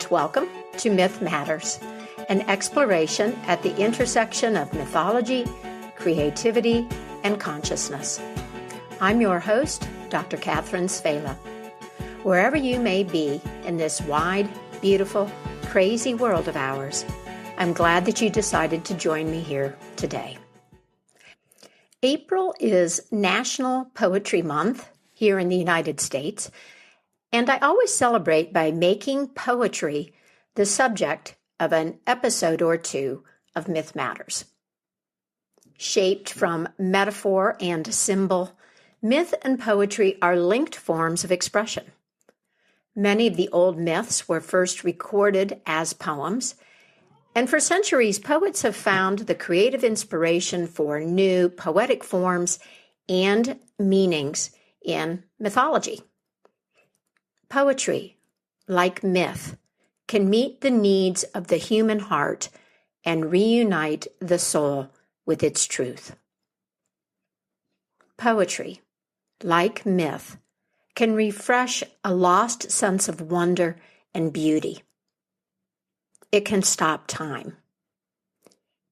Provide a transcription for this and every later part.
and welcome to Myth Matters, an exploration at the intersection of mythology, creativity, and consciousness. I'm your host, Dr. Catherine Svela. Wherever you may be in this wide, beautiful, crazy world of ours, I'm glad that you decided to join me here today. April is National Poetry Month here in the United States, and I always celebrate by making poetry the subject of an episode or two of Myth Matters. Shaped from metaphor and symbol, myth and poetry are linked forms of expression. Many of the old myths were first recorded as poems, and for centuries, poets have found the creative inspiration for new poetic forms and meanings in mythology. Poetry, like myth, can meet the needs of the human heart and reunite the soul with its truth. Poetry, like myth, can refresh a lost sense of wonder and beauty. It can stop time.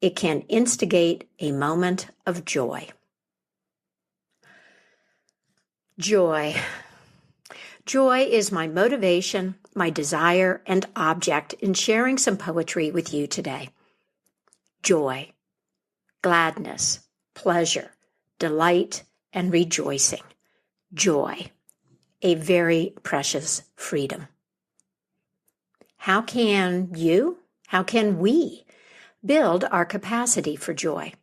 It can instigate a moment of joy. Joy. Joy is my motivation, my desire, and object in sharing some poetry with you today. Joy, gladness, pleasure, delight, and rejoicing. Joy, a very precious freedom. How can we build our capacity for joy?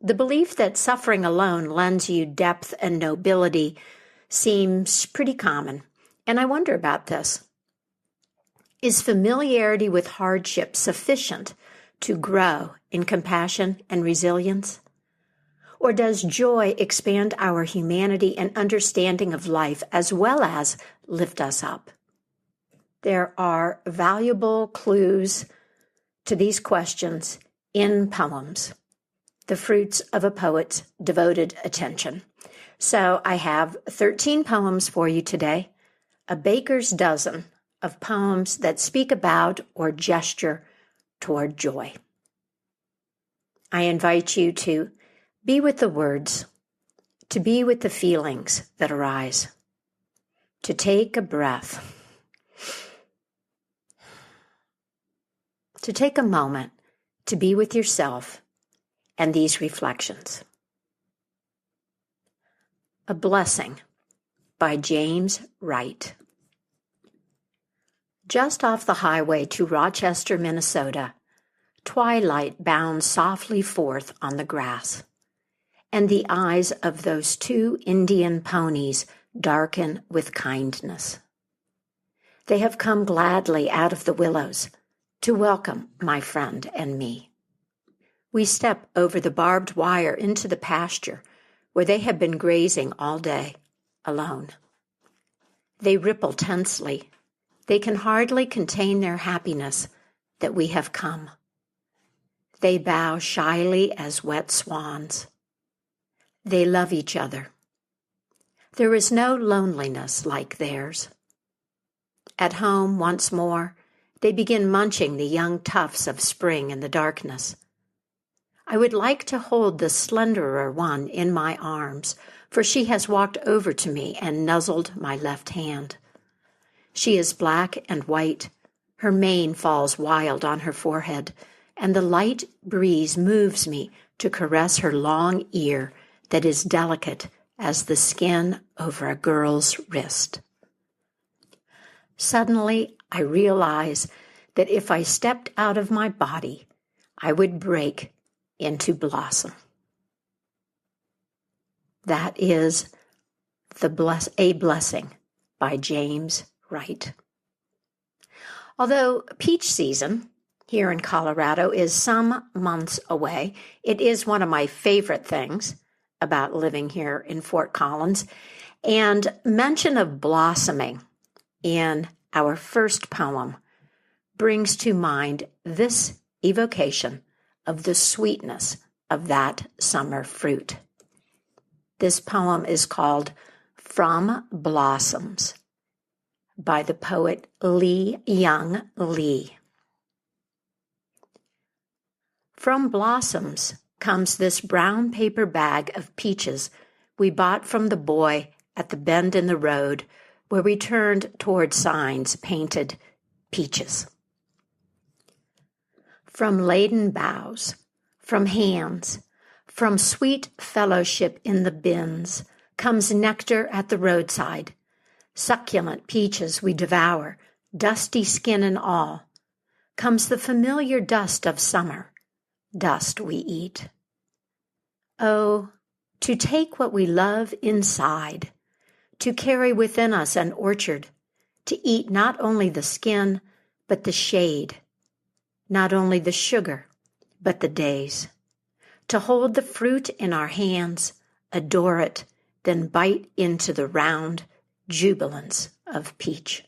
The belief that suffering alone lends you depth and nobility seems pretty common, and I wonder about this. Is familiarity with hardship sufficient to grow in compassion and resilience? Or does joy expand our humanity and understanding of life as well as lift us up? There are valuable clues to these questions in poems, the fruits of a poet's devoted attention. So I have 13 poems for you today, a baker's dozen of poems that speak about or gesture toward joy. I invite you to be with the words, to be with the feelings that arise, to take a breath, to take a moment to be with yourself and these reflections. A Blessing by James Wright. Just off the highway to Rochester, Minnesota, twilight bounds softly forth on the grass, and the eyes of those two Indian ponies darken with kindness. They have come gladly out of the willows to welcome my friend and me. We step over the barbed wire into the pasture where they have been grazing all day, alone. They ripple tensely. They can hardly contain their happiness that we have come. They bow shyly as wet swans. They love each other. There is no loneliness like theirs. At home once more, they begin munching the young tufts of spring in the darkness. I would like to hold the slenderer one in my arms, for she has walked over to me and nuzzled my left hand. She is black and white. Her mane falls wild on her forehead, and the light breeze moves me to caress her long ear that is delicate as the skin over a girl's wrist. Suddenly, I realize that if I stepped out of my body, I would break into blossom. That is A Blessing by James Wright. Although peach season here in Colorado is some months away, it is one of my favorite things about living here in Fort Collins, and mention of blossoming in our first poem brings to mind this evocation of the sweetness of that summer fruit. This poem is called From Blossoms by the poet Lee Young Lee. From blossoms comes this brown paper bag of peaches we bought from the boy at the bend in the road where we turned toward signs painted peaches. From laden boughs, from hands, from sweet fellowship in the bins, comes nectar at the roadside, succulent peaches we devour, dusty skin and all, comes the familiar dust of summer, dust we eat. Oh, to take what we love inside, to carry within us an orchard, to eat not only the skin, but the shade, not only the sugar, but the days, to hold the fruit in our hands, adore it, then bite into the round jubilance of peach.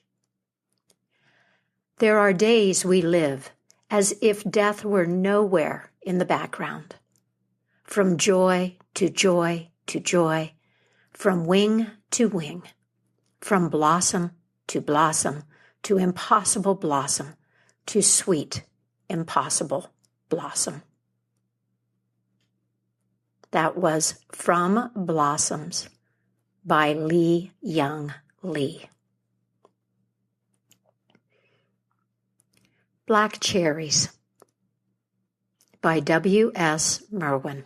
There are days we live as if death were nowhere in the background. From joy to joy to joy, from wing to wing, from blossom to impossible blossom, to sweet, impossible blossom. That was From Blossoms by Lee Young Lee. Black Cherries by W.S. Merwin.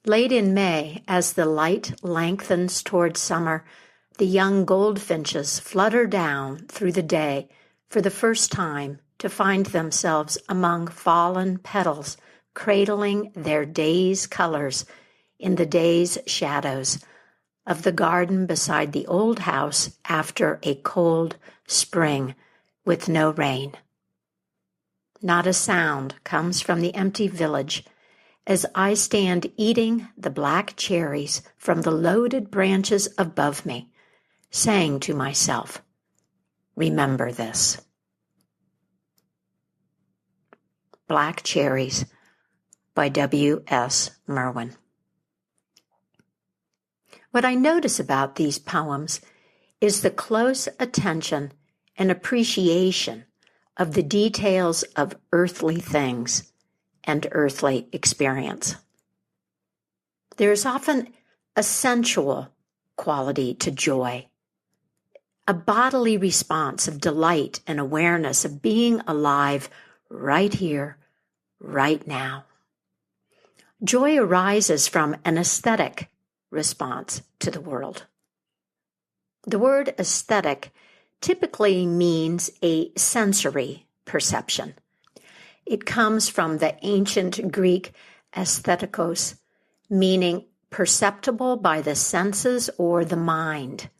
Late in May, as the light lengthens toward summer, the young goldfinches flutter down through the day for the first time to find themselves among fallen petals, cradling their day's colors in the day's shadows of the garden beside the old house after a cold spring with no rain. Not a sound comes from the empty village as I stand eating the black cherries from the loaded branches above me, saying to myself, remember this. Black Cherries by W.S. Merwin. What I notice about these poems is the close attention and appreciation of the details of earthly things and earthly experience. There is often a sensual quality to joy, a bodily response of delight and awareness of being alive right here, right now. Joy arises from an aesthetic response to the world. The word aesthetic typically means a sensory perception. It comes from the ancient Greek aesthetikos, meaning perceptible by the senses or the mind.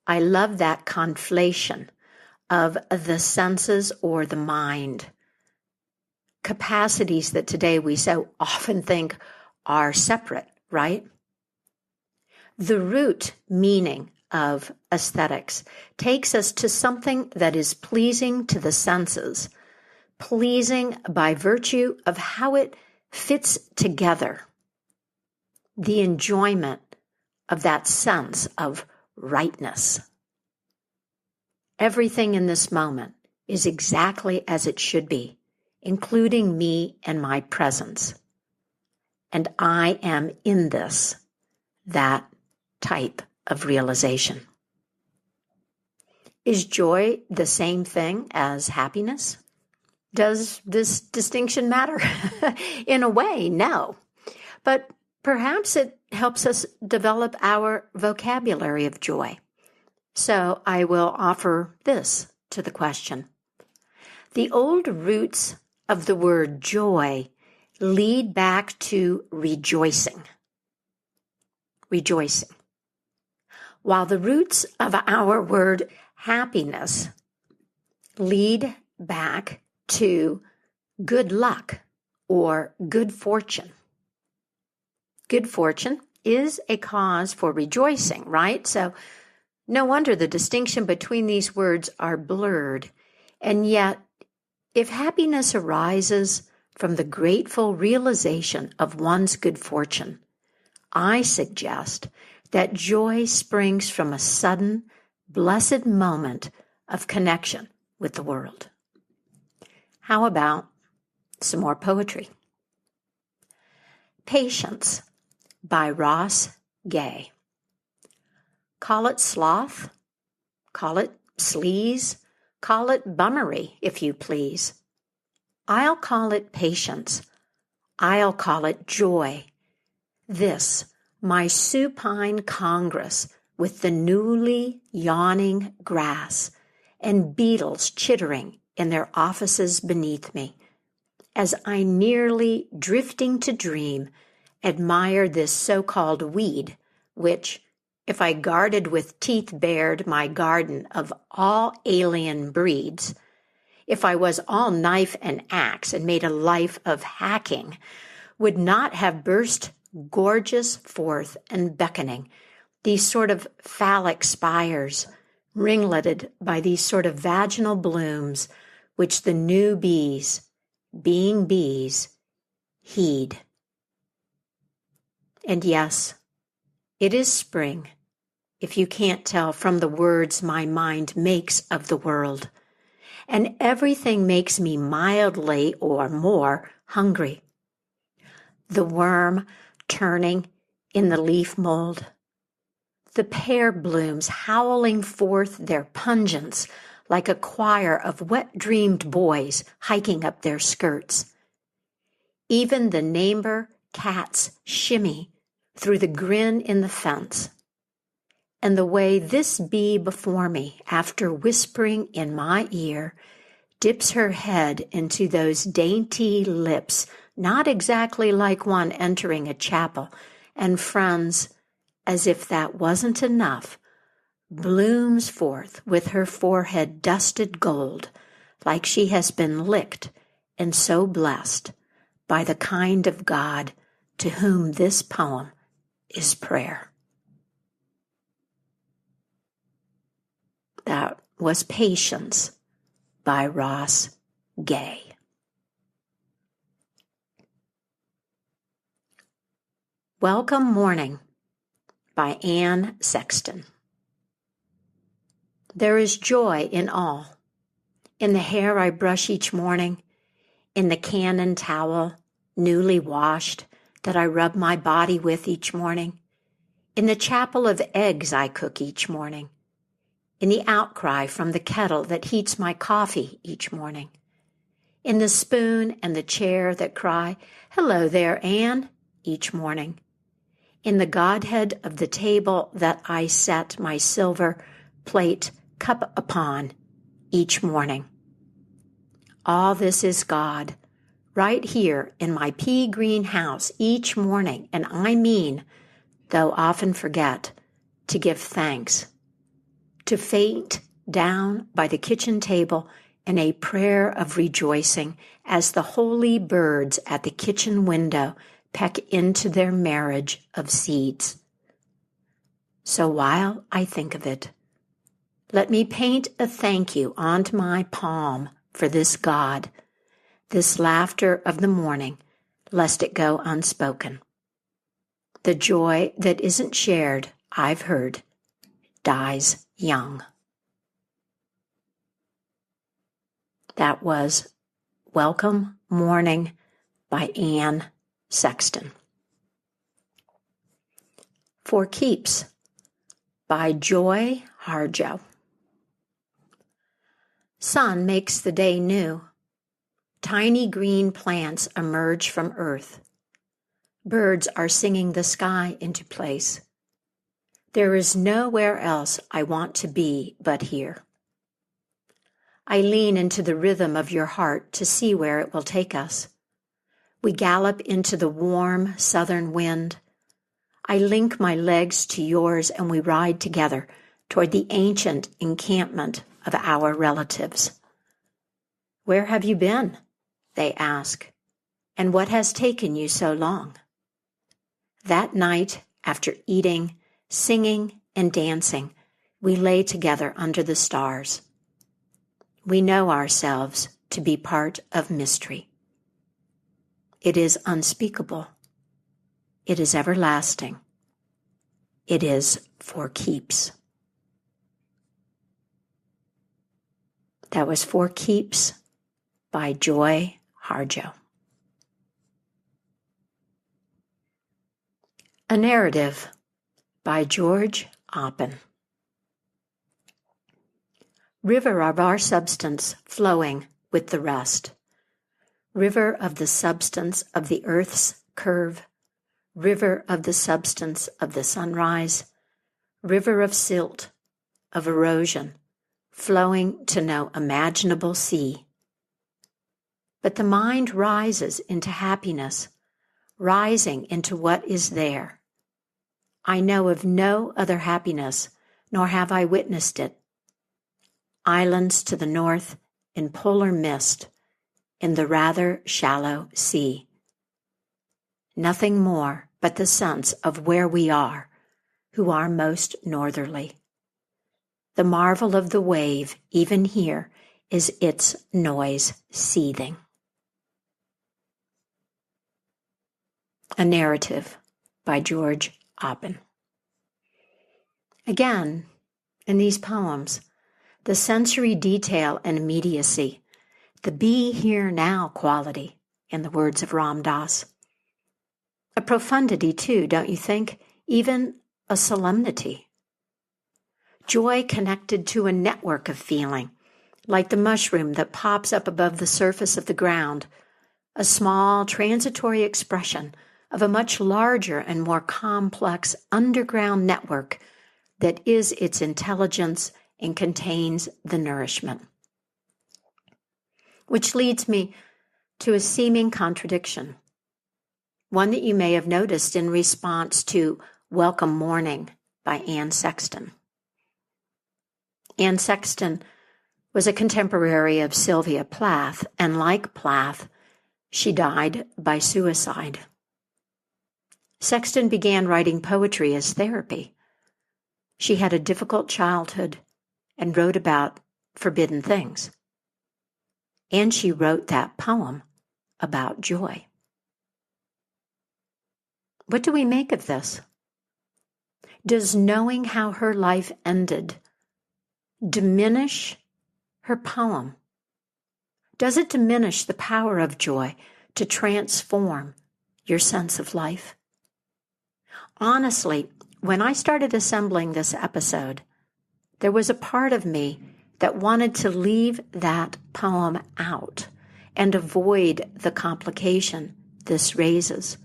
I love that conflation of the senses or the mind. Capacities that today we so often think are separate, right? The root meaning of aesthetics takes us to something that is pleasing to the senses, pleasing by virtue of how it fits together, the enjoyment of that sense of rightness. Everything in this moment is exactly as it should be, including me and my presence. And I am in this, that type of realization. Is joy the same thing as happiness? Does this distinction matter? In a way, no. But perhaps it helps us develop our vocabulary of joy. So I will offer this to the question. The old roots of the word joy lead back to rejoicing. Rejoicing. While the roots of our word happiness lead back to good luck or good fortune. Good fortune is a cause for rejoicing, right? So no wonder the distinction between these words are blurred. And yet, if happiness arises from the grateful realization of one's good fortune, I suggest that joy springs from a sudden, blessed moment of connection with the world. How about some more poetry? Patience by Ross Gay. Call it sloth, call it sleaze, call it bummery, if you please. I'll call it patience. I'll call it joy. This, my supine congress with the newly yawning grass and beetles chittering in their offices beneath me, as I nearly drifting to dream, admire this so-called weed, which, if I guarded with teeth bared my garden of all alien breeds, if I was all knife and axe and made a life of hacking, would not have burst gorgeous forth and beckoning, these sort of phallic spires, ringleted by these sort of vaginal blooms, which the new bees, being bees, heed. And yes, it is spring, if you can't tell from the words my mind makes of the world, and everything makes me mildly or more hungry. The worm turning in the leaf mold, the pear blooms howling forth their pungence like a choir of wet-dreamed boys hiking up their skirts. Even the neighbor cats shimmy through the grin in the fence. And the way this bee before me, after whispering in my ear, dips her head into those dainty lips, not exactly like one entering a chapel, and frowns as if that wasn't enough, blooms forth with her forehead dusted gold, like she has been licked and so blessed by the kind of God to whom this poem is prayer. That was Patience by Ross Gay. Welcome Morning by Anne Sexton. There is joy in all, in the hair I brush each morning, in the cannon towel, newly washed, that I rub my body with each morning, in the chapel of eggs I cook each morning, in the outcry from the kettle that heats my coffee each morning, in the spoon and the chair that cry, "Hello there, Anne," each morning, in the Godhead of the table that I set my silver plate cup upon each morning. All this is God, right here in my pea-green house each morning, and I mean, though often forget, to give thanks, to faint down by the kitchen table in a prayer of rejoicing as the holy birds at the kitchen window peck into their marriage of seeds. So while I think of it, let me paint a thank you onto my palm for this God, this laughter of the morning, lest it go unspoken. The joy that isn't shared, I've heard, dies young. That was Welcome Morning by Anne Sexton. For Keeps by Joy Harjo. Sun makes the day new. Tiny green plants emerge from earth. Birds are singing the sky into place. There is nowhere else I want to be but here. I lean into the rhythm of your heart to see where it will take us. We gallop into the warm southern wind. I link my legs to yours and we ride together toward the ancient encampment of our relatives. Where have you been? They ask. And what has taken you so long? That night, after eating, singing, and dancing, we lay together under the stars. We know ourselves to be part of mystery. It is unspeakable. It is everlasting. it is for keeps. That was For Keeps by Joy Harjo. A Narrative by George Oppen. River of our substance flowing with the rest. River of the substance of the earth's curve. River of the substance of the sunrise. River of silt, of erosion, flowing to no imaginable sea. But the mind rises into happiness, rising into what is there. I know of no other happiness, nor have I witnessed it. Islands to the north in polar mist, in the rather shallow sea. Nothing more but the sense of where we are, who are most northerly. The marvel of the wave, even here, is its noise seething. A Narrative by George Oppen. Again, in these poems, the sensory detail and immediacy, the be here now quality, in the words of Ram Dass. A profundity too, don't you think? Even a solemnity. Joy connected to a network of feeling, like the mushroom that pops up above the surface of the ground, a small transitory expression of a much larger and more complex underground network that is its intelligence and contains the nourishment. Which leads me to a seeming contradiction, one that you may have noticed in response to Welcome Morning by Anne Sexton. Anne Sexton was a contemporary of Sylvia Plath, and like Plath, she died by suicide. Sexton began writing poetry as therapy. She had a difficult childhood and wrote about forbidden things. And she wrote that poem about joy. What do we make of this? Does knowing how her life ended diminish her poem? Does it diminish the power of joy to transform your sense of life? Honestly, when I started assembling this episode, there was a part of me that wanted to leave that poem out and avoid the complication this raises.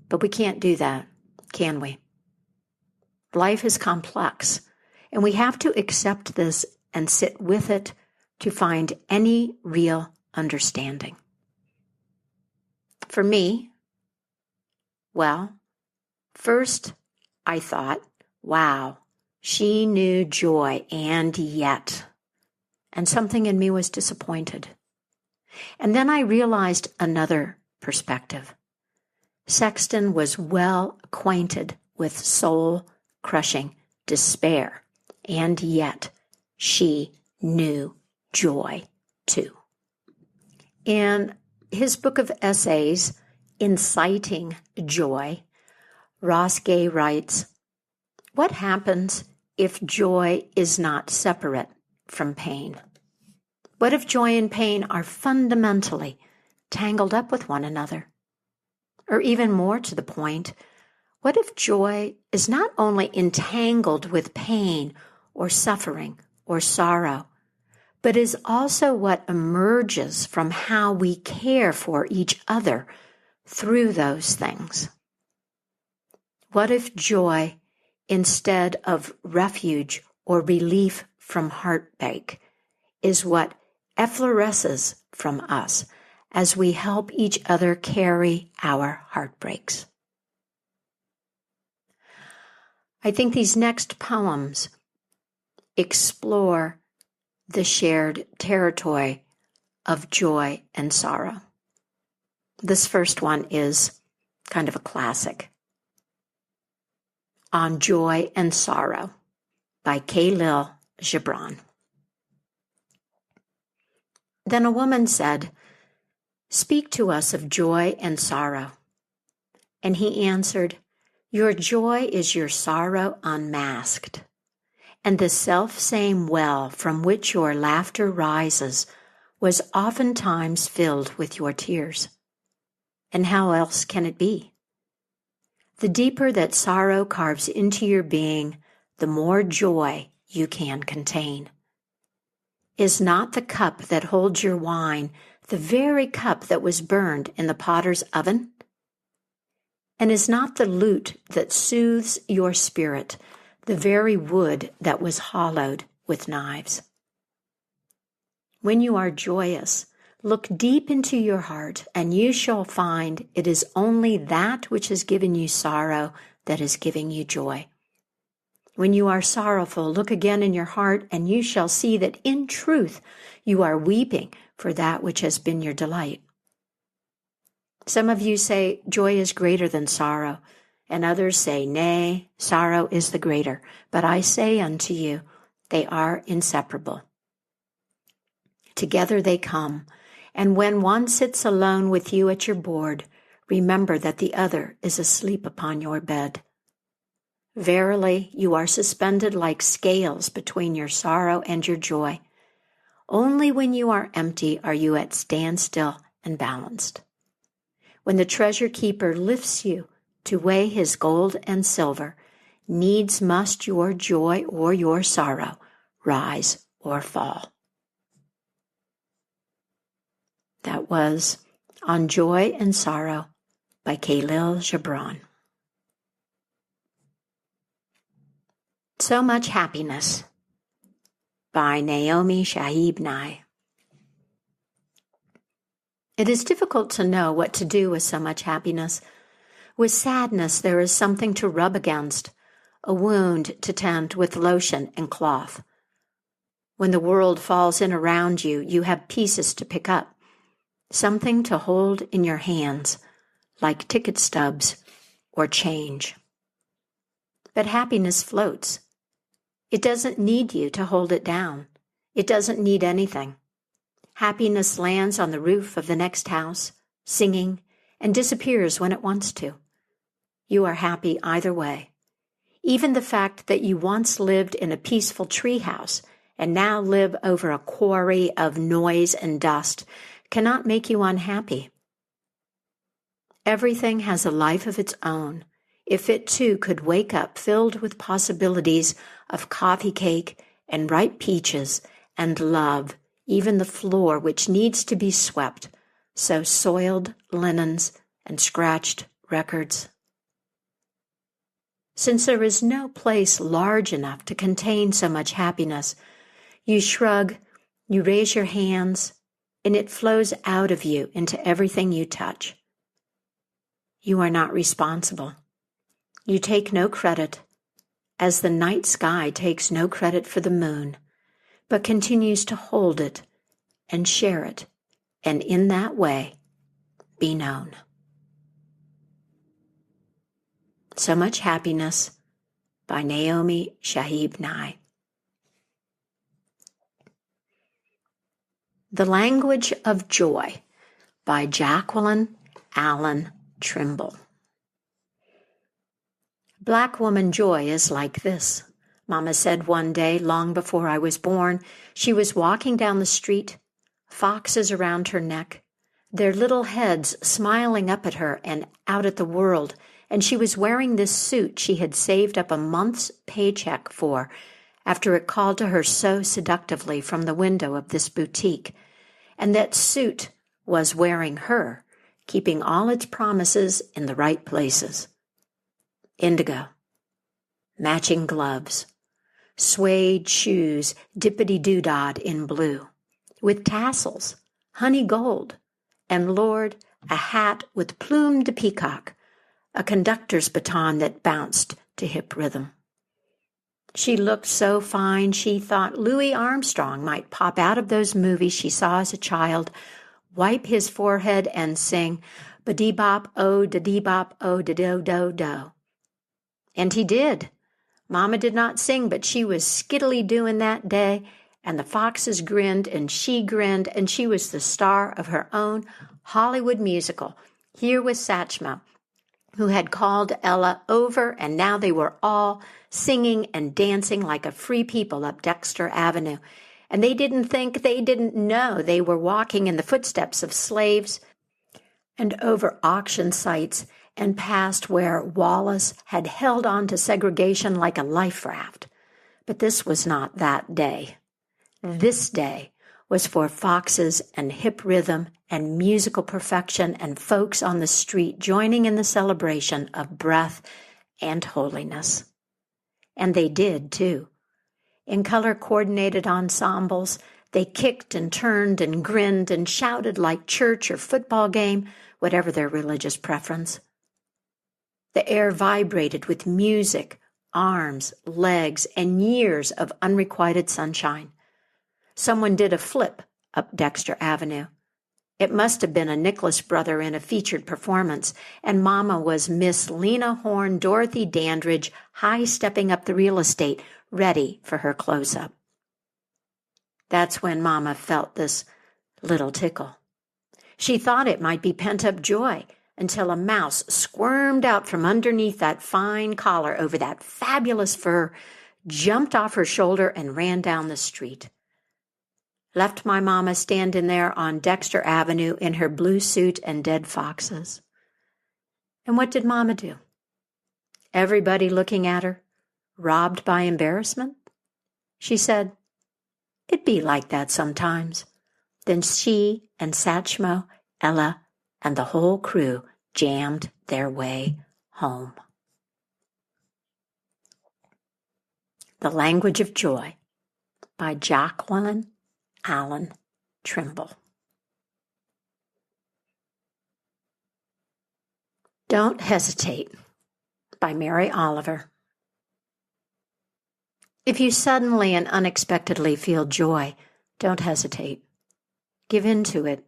But we can't do that, can we? Life is complex, and we have to accept this and sit with it to find any real understanding. For me, well, first I thought, wow, she knew joy, and yet, and something in me was disappointed. And then I realized another perspective. Sexton was well acquainted with soul-crushing despair, and yet she knew joy too. In his book of essays, Inciting Joy, Ross Gay writes, "What happens if joy is not separate from pain? What if joy and pain are fundamentally tangled up with one another? Or even more to the point, what if joy is not only entangled with pain or suffering or sorrow, but is also what emerges from how we care for each other through those things? What if joy, instead of refuge or relief from heartbreak, is what effloresces from us as we help each other carry our heartbreaks?" I think these next poems explore the shared territory of joy and sorrow. This first one is kind of a classic. On Joy and Sorrow by Khalil Gibran. Then a woman said, "Speak to us of joy and sorrow." And he answered, Your joy is your sorrow unmasked, and the self-same well from which your laughter rises was oftentimes filled with your tears. And how else can it be? The deeper that sorrow carves into your being, the more joy you can contain. Is not the cup that holds your wine the very cup that was burned in the potter's oven? And is not the lute that soothes your spirit the very wood that was hollowed with knives? When you are joyous, look deep into your heart, and you shall find it is only that which has given you sorrow that is giving you joy. When you are sorrowful, look again in your heart, and you shall see that in truth you are weeping for that which has been your delight. Some of you say joy is greater than sorrow, and others say, nay, sorrow is the greater. But I say unto you, they are inseparable. Together they come, and when one sits alone with you at your board, remember that the other is asleep upon your bed. Verily, you are suspended like scales between your sorrow and your joy. Only when you are empty are you at standstill and balanced. When the treasure keeper lifts you to weigh his gold and silver, needs must your joy or your sorrow rise or fall. That was On Joy and Sorrow by Khalil Gibran. So Much Happiness by Naomi Shihab Nye. It is difficult to know what to do with so much happiness. With sadness, there is something to rub against, a wound to tend with lotion and cloth. When the world falls in around you, you have pieces to pick up, something to hold in your hands, like ticket stubs or change. But happiness floats. It doesn't need you to hold it down. It doesn't need anything. Happiness lands on the roof of the next house, singing, and disappears when it wants to. You are happy either way. Even the fact that you once lived in a peaceful treehouse and now live over a quarry of noise and dust cannot make you unhappy. Everything has a life of its own. If it too could wake up filled with possibilities of coffee cake and ripe peaches and love, even the floor which needs to be swept, so soiled linens and scratched records. Since there is no place large enough to contain so much happiness, you shrug, you raise your hands, and it flows out of you into everything you touch. You are not responsible. You take no credit, as the night sky takes no credit for the moon, but continues to hold it and share it, and in that way be known. So Much Happiness by Naomi Shihab Nye. The Language of Joy by Jacqueline Allen Trimble. Black woman joy is like this. Mama said one day, long before I was born, she was walking down the street, foxes around her neck, their little heads smiling up at her and out at the world, and she was wearing this suit she had saved up a month's paycheck for after it called to her so seductively from the window of this boutique. And that suit was wearing her, keeping all its promises in the right places. Indigo, matching gloves, suede shoes dippity-doo-dah'd in blue, with tassels, honey gold, and Lord, a hat with plume de peacock, a conductor's baton that bounced to hip rhythm. She looked so fine she thought Louis Armstrong might pop out of those movies she saw as a child, wipe his forehead and sing ba-dee-bop, oh, da-dee-bop, oh, da-do-do-do. And he did. Mama did not sing, but she was skittily doing that day, and the foxes grinned, and she was the star of her own Hollywood musical, here with Satchmo, who had called Ella over, and now they were all singing and dancing like a free people up Dexter Avenue. And they didn't know they were walking in the footsteps of slaves and over auction sites and past where Wallace had held on to segregation like a life raft. But this was not that day. This day was for foxes and hip rhythm and musical perfection and folks on the street joining in the celebration of breath and holiness. And they did, too. In color-coordinated ensembles, they kicked and turned and grinned and shouted like church or football game, whatever their religious preference. The air vibrated with music, arms, legs, and years of unrequited sunshine. Someone did a flip up Dexter Avenue. It must have been a Nicholas brother in a featured performance, and Mama was Miss Lena Horne Dorothy Dandridge, high-stepping up the real estate, ready for her close-up. That's when Mama felt this little tickle. She thought it might be pent-up joy until a mouse squirmed out from underneath that fine collar over that fabulous fur, jumped off her shoulder, and ran down the street. Left my Mama standing there on Dexter Avenue in her blue suit and dead foxes. And what did Mama do? Everybody looking at her, robbed by embarrassment? She said, "It be like that sometimes." Then she and Satchmo, Ella, and the whole crew jammed their way home. The Language of Joy by Jacqueline Allen Trimble. Don't Hesitate by Mary Oliver. If you suddenly and unexpectedly feel joy, don't hesitate. Give in to it.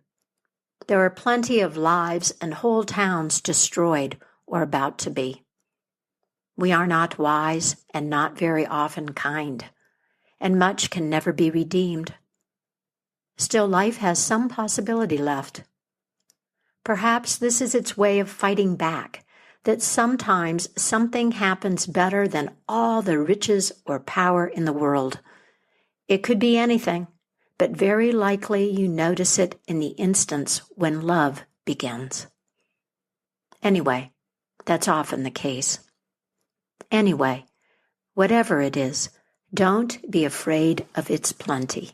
There are plenty of lives and whole towns destroyed or about to be. We are not wise and not very often kind, and much can never be redeemed. Still, life has some possibility left. Perhaps this is its way of fighting back, that sometimes something happens better than all the riches or power in the world. It could be anything, but very likely you notice it in the instance when love begins. Anyway, that's often the case. Anyway, whatever it is, don't be afraid of its plenty.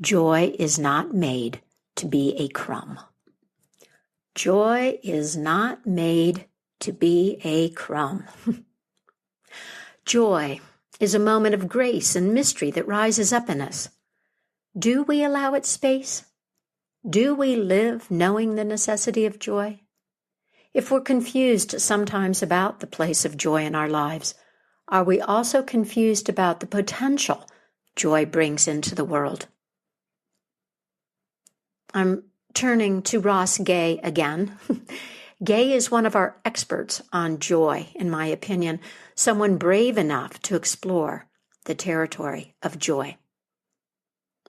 Joy is not made to be a crumb. Joy is not made to be a crumb. Joy is a moment of grace and mystery that rises up in us. Do we allow it space? Do we live knowing the necessity of joy? If we're confused sometimes about the place of joy in our lives, are we also confused about the potential joy brings into the world? I'm turning to Ross Gay again. Gay is one of our experts on joy, in my opinion, someone brave enough to explore the territory of joy.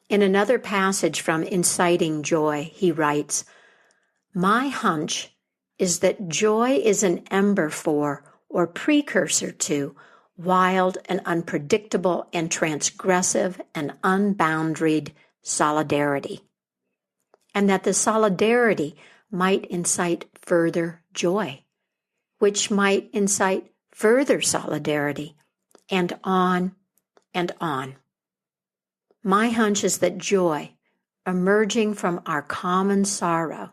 In another passage from Inciting Joy, he writes, "My hunch is that joy is an ember for, or precursor to, wild and unpredictable and transgressive and unboundaried solidarity, and that the solidarity might incite further joy, which might incite further solidarity, and on and on. My hunch is that joy, emerging from our common sorrow,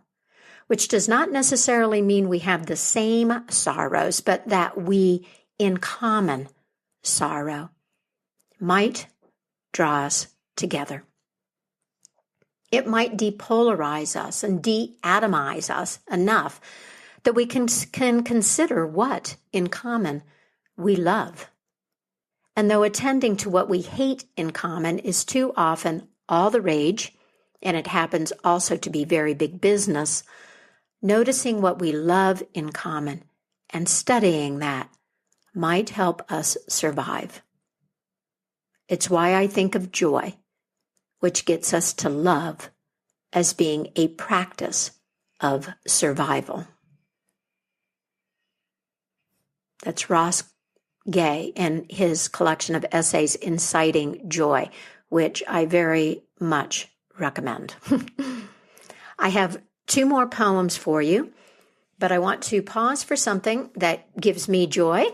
which does not necessarily mean we have the same sorrows, but that we, in common sorrow, might draw us together. It might depolarize us and de-atomize us enough that we can consider what, in common, we love. And though attending to what we hate in common is too often all the rage, and it happens also to be very big business, noticing what we love in common and studying that might help us survive. It's why I think of joy, which gets us to love, as being a practice of survival. That's Ross Gay and his collection of essays inciting joy, which I very much recommend. I have 2 more poems for you, but I want to pause for something that gives me joy: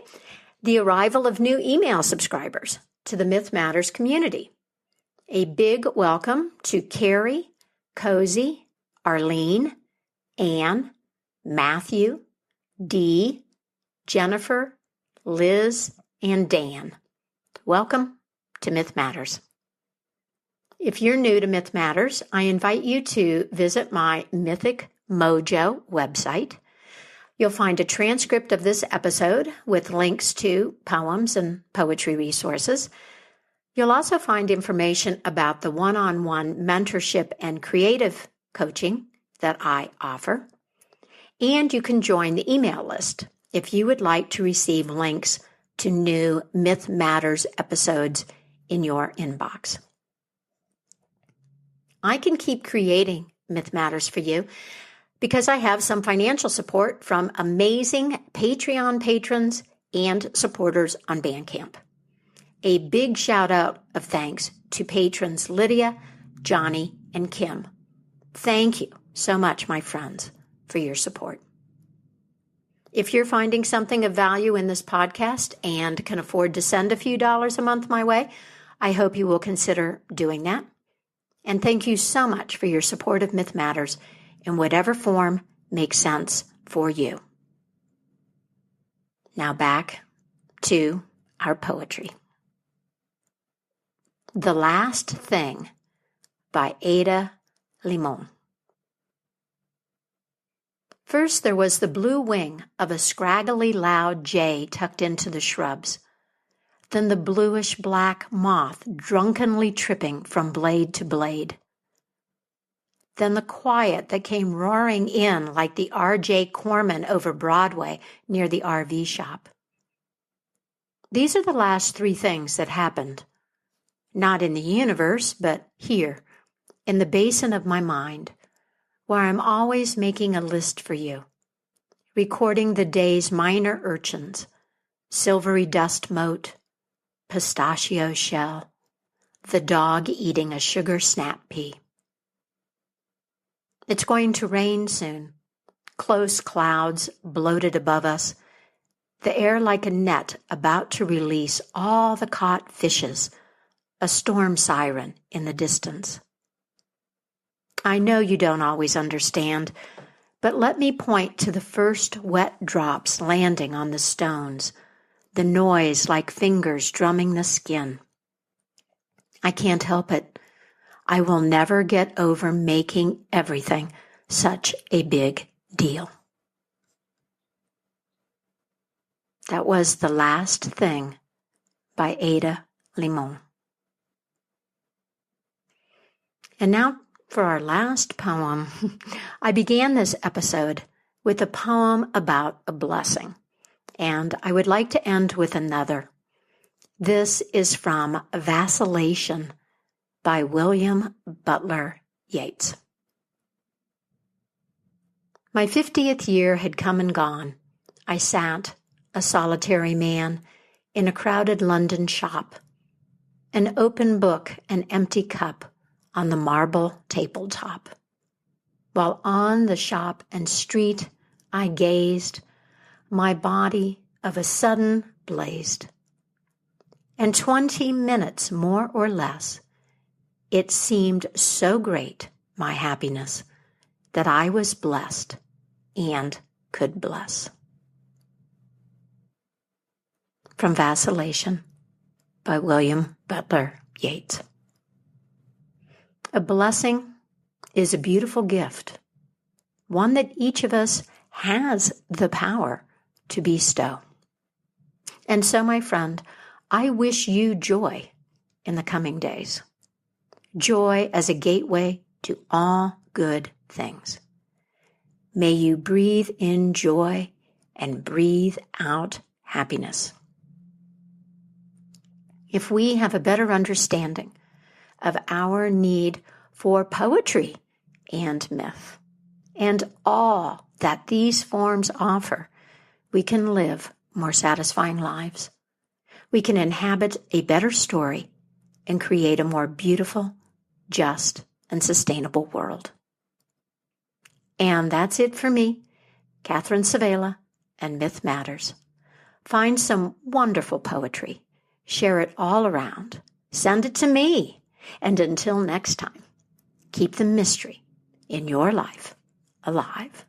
the arrival of new email subscribers to the Myth Matters community. A big welcome to Carrie, Cozy, Arlene, Anne, Matthew, Dee, Jennifer, Liz, and Dan. Welcome to Myth Matters. If you're new to Myth Matters, I invite you to visit my Mythic Mojo website. You'll find a transcript of this episode with links to poems and poetry resources. You'll also find information about the one-on-one mentorship and creative coaching that I offer. And you can join the email list if you would like to receive links to new Myth Matters episodes in your inbox. I can keep creating Myth Matters for you because I have some financial support from amazing Patreon patrons and supporters on Bandcamp. A big shout out of thanks to patrons Lydia, Johnny, and Kim. Thank you so much, my friends, for your support. If you're finding something of value in this podcast and can afford to send a few dollars a month my way, I hope you will consider doing that. And thank you so much for your support of Myth Matters in whatever form makes sense for you. Now back to our poetry. The Last Thing by Ada Limon. First there was the blue wing of a scraggly loud jay tucked into the shrubs. Then the bluish-black moth drunkenly tripping from blade to blade. Then the quiet that came roaring in like the R.J. Corman over Broadway near the RV shop. These are the last 3 things that happened. Not in the universe, but here, in the basin of my mind, where I'm always making a list for you, recording the day's minor urchins, silvery dust mote, pistachio shell, the dog eating a sugar snap pea. It's going to rain soon, close clouds bloated above us, the air like a net about to release all the caught fishes, a storm siren in the distance. I know you don't always understand, but let me point to the first wet drops landing on the stones, the noise like fingers drumming the skin. I can't help it. I will never get over making everything such a big deal. That was The Last Thing by Ada Limon. And now for our last poem. I began this episode with a poem about a blessing, and I would like to end with another. This is from Vacillation by William Butler Yeats. My 50th year had come and gone. I sat, a solitary man, in a crowded London shop, an open book, an empty cup on the marble tabletop, while on the shop and street I gazed, my body of a sudden blazed. And 20 minutes more or less, it seemed so great, my happiness, that I was blessed and could bless. From Vacillation by William Butler Yeats. A blessing is a beautiful gift, one that each of us has the power to bestow. And so, my friend, I wish you joy in the coming days. Joy as a gateway to all good things. May you breathe in joy and breathe out happiness. If we have a better understanding of our need for poetry and myth, and all that these forms offer, we can live more satisfying lives. We can inhabit a better story and create a more beautiful, just, and sustainable world. And that's it for me, Catherine Savela, and Myth Matters. Find some wonderful poetry. Share it all around. Send it to me. And until next time, keep the mystery in your life alive.